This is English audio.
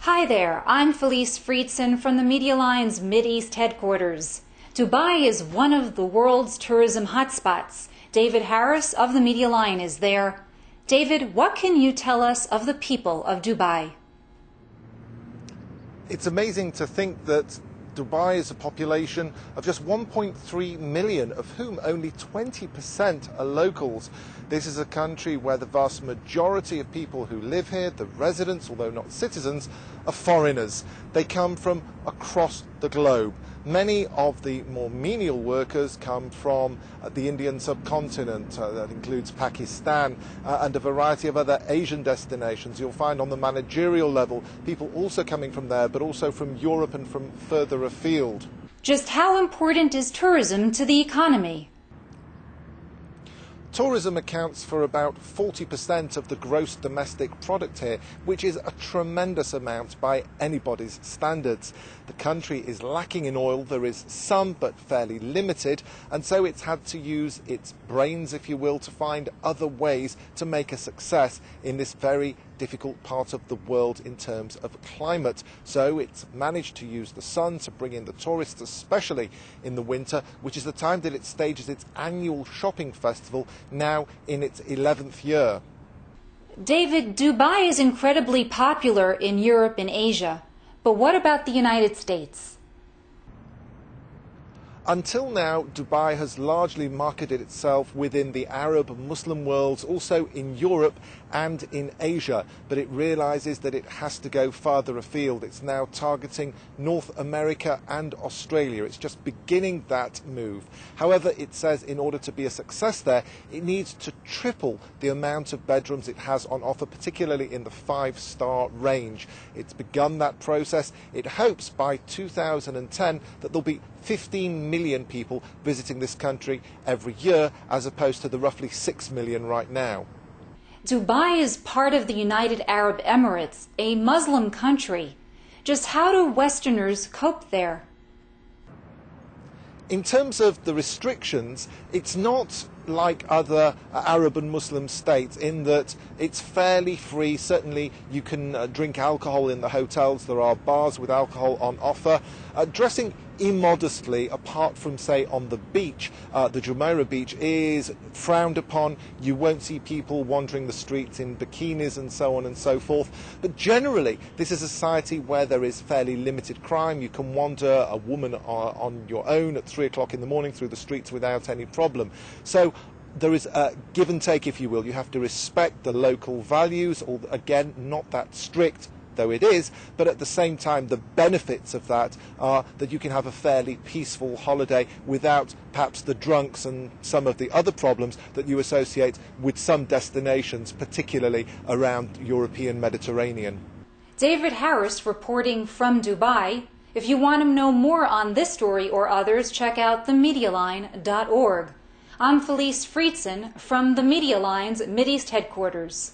Hi there, I'm Felice Friedson from the Media Line's Mideast headquarters. Dubai is one of the world's tourism hotspots. David Harris of the Media Line is there. David, what can you tell us of the people of Dubai? It's amazing to think that Dubai is a population of just 1.3 million, of whom only 20% are locals. This is a country where the vast majority of people who live here, the residents, although not citizens, are foreigners. They come from across the globe. Many of the more menial workers come from the Indian subcontinent. That includes Pakistan and a variety of other Asian destinations. You'll find on the managerial level people also coming from there, but also from Europe and from further afield. Just how important is tourism to the economy? Tourism accounts for about 40% of the gross domestic product here, which is a tremendous amount by anybody's standards. The country is lacking in oil. There is some, but fairly limited, and so it's had to use its brains, if you will, to find other ways to make a success in this very difficult part of the world in terms of climate. So it's managed to use the sun to bring in the tourists, especially in the winter, which is the time that it stages its annual shopping festival, now in its 11th year. David, Dubai is incredibly popular in Europe and Asia, but what about the United States? Until now, Dubai has largely marketed itself within the Arab and Muslim worlds, also in Europe and in Asia, but it realizes that it has to go farther afield. It's now targeting North America and Australia. It's just beginning that move. However, it says in order to be a success there, it needs to triple the amount of bedrooms it has on offer, particularly in the 5-star range. It's begun that process. It hopes by 2010 that there'll be 15 million people visiting this country every year, as opposed to the roughly 6 million right now. Dubai is part of the United Arab Emirates, a Muslim country. Just how do Westerners cope there? In terms of the restrictions, it's not like other Arab and Muslim states in that it's fairly free. Certainly you can drink alcohol in the hotels. There are bars with alcohol on offer. Dressing immodestly, apart from, say, on the beach, the Jumeirah beach, is frowned upon. You won't see people wandering the streets in bikinis and so on and so forth. But generally, this is a society where there is fairly limited crime. You can wander a woman on your own at 3 o'clock in the morning through the streets without any problem. So there is a give and take, if you will. You have to respect the local values, or again, not that strict, though it is, but at the same time the benefits of that are that you can have a fairly peaceful holiday without perhaps the drunks and some of the other problems that you associate with some destinations, particularly around European Mediterranean. David Harris reporting from Dubai. If you want to know more on this story or others, check out themedialine.org. I'm Felice Friedson from the Media Line's Mideast headquarters.